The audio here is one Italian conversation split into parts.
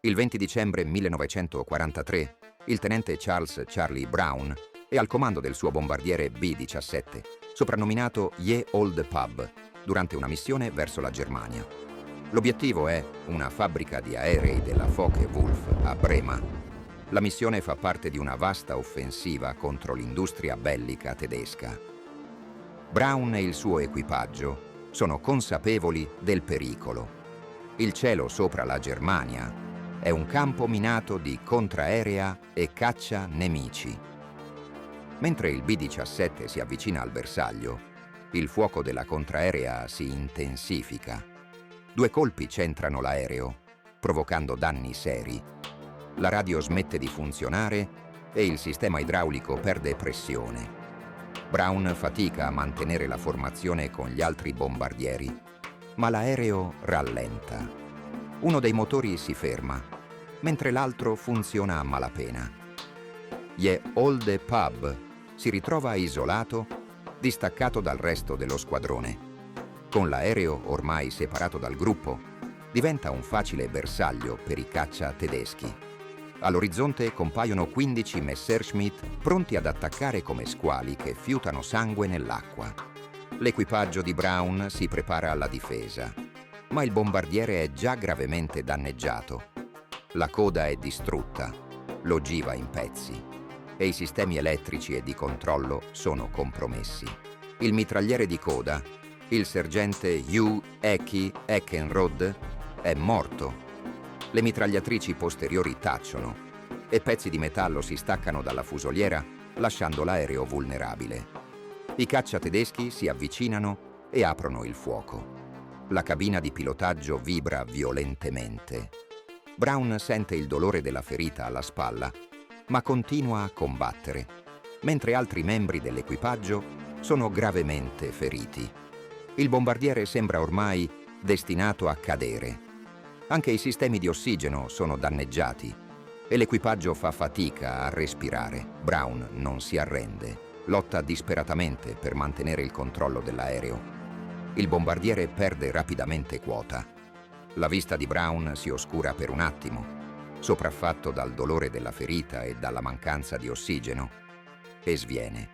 Il 20 dicembre 1943, il tenente Charles Charlie Brown è al comando del suo bombardiere B-17, soprannominato Ye Olde Pub, durante una missione verso la Germania. L'obiettivo è una fabbrica di aerei della Focke-Wulf a Brema. La missione fa parte di una vasta offensiva contro l'industria bellica tedesca. Brown e il suo equipaggio sono consapevoli del pericolo. Il cielo sopra la Germania è un campo minato di contraerea e caccia nemici. Mentre il B-17 si avvicina al bersaglio, il fuoco della contraerea si intensifica. 2 colpi centrano l'aereo, provocando danni seri. La radio smette di funzionare e il sistema idraulico perde pressione. Brown fatica a mantenere la formazione con gli altri bombardieri, ma l'aereo rallenta. Uno dei motori si ferma, mentre l'altro funziona a malapena. Ye Olde Pub si ritrova isolato, distaccato dal resto dello squadrone. Con l'aereo ormai separato dal gruppo, diventa un facile bersaglio per i caccia tedeschi. All'orizzonte compaiono 15 Messerschmitt pronti ad attaccare come squali che fiutano sangue nell'acqua. L'equipaggio di Brown si prepara alla difesa, ma il bombardiere è già gravemente danneggiato. La coda è distrutta, l'ogiva in pezzi e i sistemi elettrici e di controllo sono compromessi. Il mitragliere di coda, il sergente Hugh Eckie Eckenrod, è morto. Le mitragliatrici posteriori tacciono e pezzi di metallo si staccano dalla fusoliera, lasciando l'aereo vulnerabile. I caccia tedeschi si avvicinano e aprono il fuoco. La cabina di pilotaggio vibra violentemente. Brown sente il dolore della ferita alla spalla, ma continua a combattere, mentre altri membri dell'equipaggio sono gravemente feriti. Il bombardiere sembra ormai destinato a cadere. Anche i sistemi di ossigeno sono danneggiati e l'equipaggio fa fatica a respirare. Brown non si arrende, lotta disperatamente per mantenere il controllo dell'aereo. Il bombardiere perde rapidamente quota. La vista di Brown si oscura per un attimo, sopraffatto dal dolore della ferita e dalla mancanza di ossigeno, e sviene.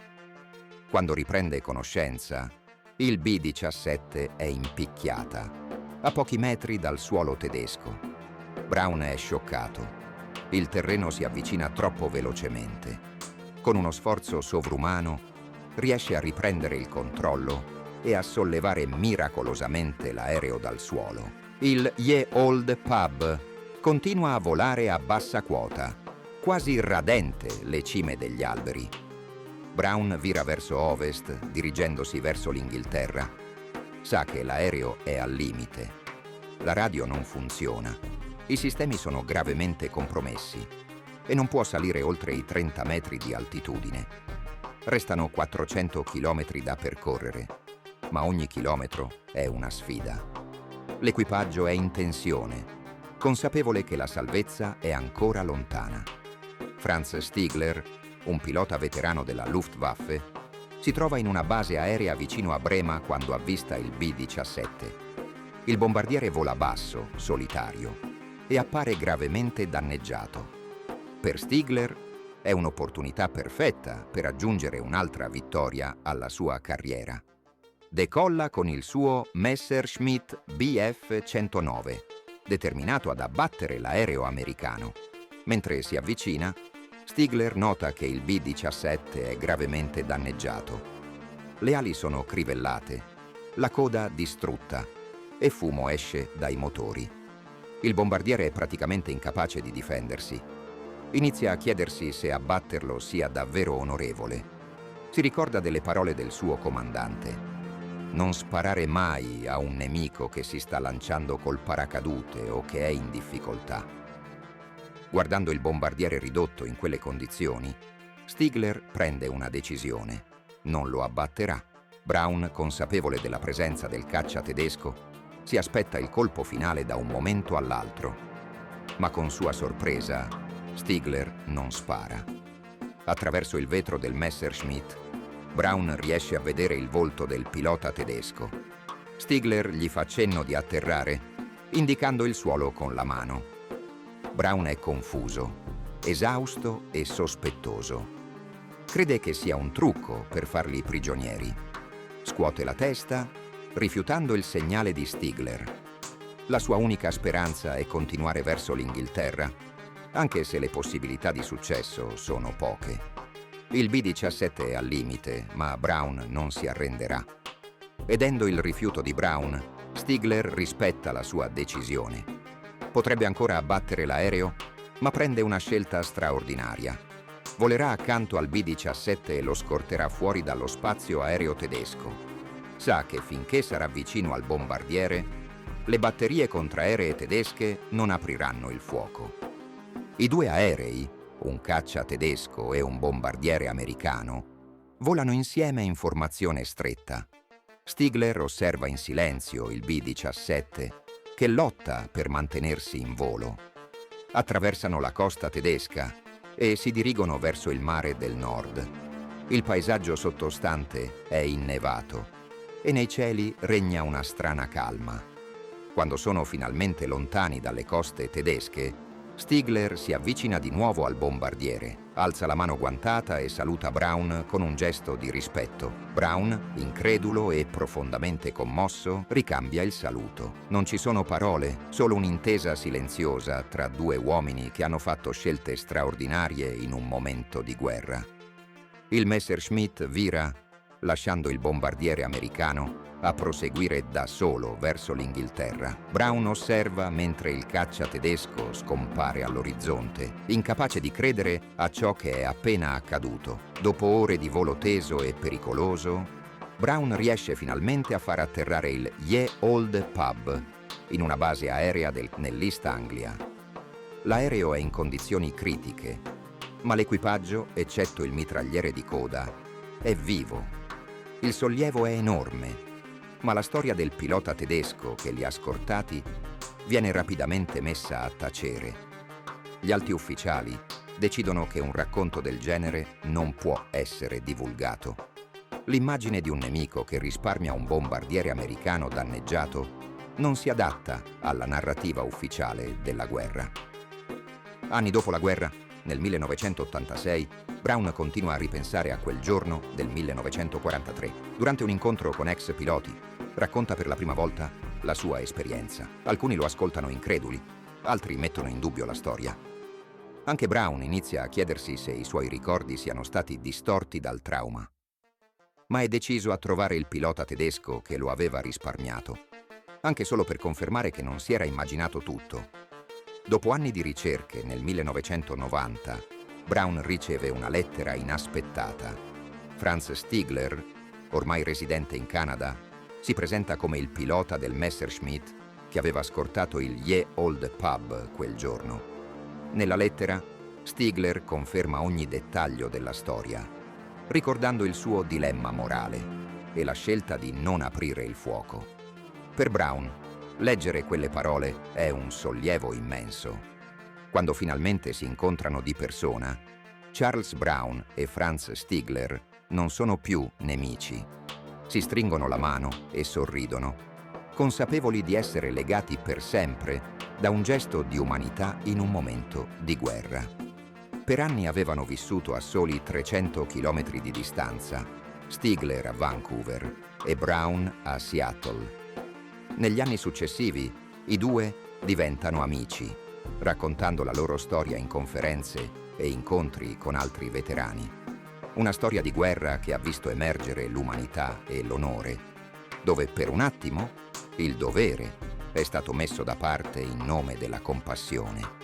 Quando riprende conoscenza, il B-17 è impicchiata, a pochi metri dal suolo tedesco. Brown è scioccato. Il terreno si avvicina troppo velocemente. Con uno sforzo sovrumano, riesce a riprendere il controllo e a sollevare miracolosamente l'aereo dal suolo. Il Ye Olde Pub continua a volare a bassa quota, quasi radente le cime degli alberi. Brown vira verso ovest, dirigendosi verso l'Inghilterra. Sa che l'aereo è al limite. La radio non funziona. I sistemi sono gravemente compromessi e non può salire oltre i 30 metri di altitudine. Restano 400 chilometri da percorrere, ma ogni chilometro è una sfida. L'equipaggio è in tensione, consapevole che la salvezza è ancora lontana. Franz Stigler, un pilota veterano della Luftwaffe, si trova in una base aerea vicino a Brema quando avvista il B-17. Il bombardiere vola basso, solitario, e appare gravemente danneggiato. Per Stigler è un'opportunità perfetta per aggiungere un'altra vittoria alla sua carriera. Decolla con il suo Messerschmitt Bf-109, determinato ad abbattere l'aereo americano. Mentre si avvicina, Stigler nota che il B-17 è gravemente danneggiato. Le ali sono crivellate, la coda distrutta e fumo esce dai motori. Il bombardiere è praticamente incapace di difendersi. Inizia a chiedersi se abbatterlo sia davvero onorevole. Si ricorda delle parole del suo comandante: non sparare mai a un nemico che si sta lanciando col paracadute o che è in difficoltà. Guardando il bombardiere ridotto in quelle condizioni, Stigler prende una decisione. Non lo abbatterà. Brown, consapevole della presenza del caccia tedesco, si aspetta il colpo finale da un momento all'altro. Ma con sua sorpresa, Stigler non spara. Attraverso il vetro del Messerschmitt, Brown riesce a vedere il volto del pilota tedesco. Stigler gli fa cenno di atterrare, indicando il suolo con la mano. Brown è confuso, esausto e sospettoso. Crede che sia un trucco per farli prigionieri. Scuote la testa, rifiutando il segnale di Stigler. La sua unica speranza è continuare verso l'Inghilterra, anche se le possibilità di successo sono poche. Il B-17 è al limite, ma Brown non si arrenderà. Vedendo il rifiuto di Brown, Stigler rispetta la sua decisione. Potrebbe ancora abbattere l'aereo, ma prende una scelta straordinaria. Volerà accanto al B-17 e lo scorterà fuori dallo spazio aereo tedesco. Sa che finché sarà vicino al bombardiere, le batterie contraeree tedesche non apriranno il fuoco. I due aerei, un caccia tedesco e un bombardiere americano, volano insieme in formazione stretta. Stigler osserva in silenzio il B-17 che lotta per mantenersi in volo. Attraversano la costa tedesca e si dirigono verso il mare del nord. Il paesaggio sottostante è innevato e nei cieli regna una strana calma. Quando sono finalmente lontani dalle coste tedesche, Stigler si avvicina di nuovo al bombardiere, alza la mano guantata e saluta Brown con un gesto di rispetto. Brown, incredulo e profondamente commosso, ricambia il saluto. Non ci sono parole, solo un'intesa silenziosa tra due uomini che hanno fatto scelte straordinarie in un momento di guerra. Il Messerschmitt vira, lasciando il bombardiere americano a proseguire da solo verso l'Inghilterra. Brown osserva mentre il caccia tedesco scompare all'orizzonte, incapace di credere a ciò che è appena accaduto. Dopo ore di volo teso e pericoloso, Brown riesce finalmente a far atterrare il Ye Old Pub in una base aerea nell'East Anglia. L'aereo è in condizioni critiche, ma l'equipaggio, eccetto il mitragliere di coda, è vivo. Il sollievo è enorme, ma la storia del pilota tedesco che li ha scortati viene rapidamente messa a tacere. Gli alti ufficiali decidono che un racconto del genere non può essere divulgato. L'immagine di un nemico che risparmia un bombardiere americano danneggiato non si adatta alla narrativa ufficiale della guerra. Anni dopo la guerra, nel 1986, Brown continua a ripensare a quel giorno del 1943. Durante un incontro con ex piloti, racconta per la prima volta la sua esperienza. Alcuni lo ascoltano increduli, altri mettono in dubbio la storia. Anche Brown inizia a chiedersi se i suoi ricordi siano stati distorti dal trauma. Ma è deciso a trovare il pilota tedesco che lo aveva risparmiato, anche solo per confermare che non si era immaginato tutto. Dopo anni di ricerche, nel 1990, Brown riceve una lettera inaspettata. Franz Stigler, ormai residente in Canada, si presenta come il pilota del Messerschmitt che aveva scortato il Ye Old Pub quel giorno. Nella lettera, Stigler conferma ogni dettaglio della storia, ricordando il suo dilemma morale e la scelta di non aprire il fuoco. Per Brown, leggere quelle parole è un sollievo immenso. Quando finalmente si incontrano di persona, Charles Brown e Franz Stigler non sono più nemici. Si stringono la mano e sorridono, consapevoli di essere legati per sempre da un gesto di umanità in un momento di guerra. Per anni avevano vissuto a soli 300 chilometri di distanza, Stigler a Vancouver e Brown a Seattle. Negli anni successivi, i due diventano amici, raccontando la loro storia in conferenze e incontri con altri veterani. Una storia di guerra che ha visto emergere l'umanità e l'onore, dove per un attimo il dovere è stato messo da parte in nome della compassione.